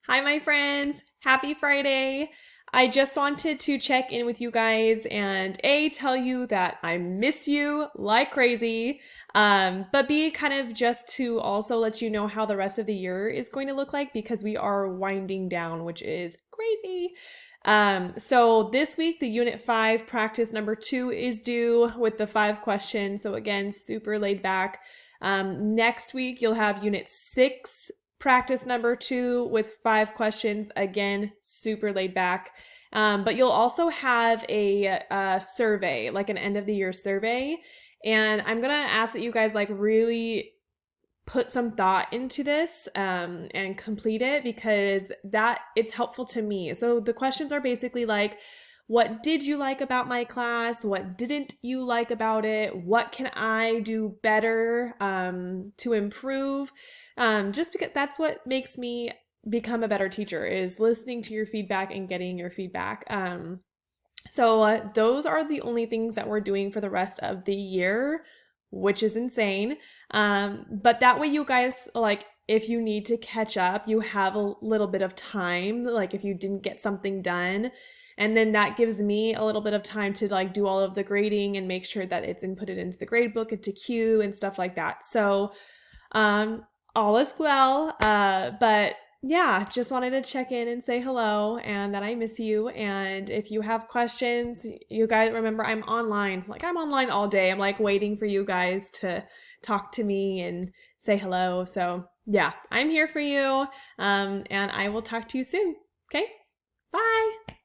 Hi, my friends. Happy Friday. I just wanted to check in with you guys and tell you that I miss you like crazy. But B, kind of just to also let you know how the rest of the year is going to look like because we are winding down, which is crazy. So this week, the Unit 5 practice number 2 is due with the 5 questions. So again, super laid back. Next week, you'll have Unit 6 practice number 2 with 5 questions. Again, super laid back. But you'll also have a survey, like an end of the year survey. And I'm going to ask that you guys like really put some thought into this and complete it because that it's helpful to me. So the questions are basically like, what did you like about my class? What didn't you like about it? What can I do better to improve? Just because that's what makes me become a better teacher is listening to your feedback and getting your feedback. So those are the only things that we're doing for the rest of the year, which is insane. But that way, you guys, like, if you need to catch up, you have a little bit of time, like if you didn't get something done. And then that gives me a little bit of time to like do all of the grading and make sure that it's inputted into the grade book, into Q and stuff like that. So um, all is well. But yeah, just wanted to check in and say hello and that I miss you. And if you have questions, you guys remember I'm online. Like I'm online all day. I'm like waiting for you guys to talk to me and say hello. So yeah, I'm here for you. And I will talk to you soon. Okay? Bye.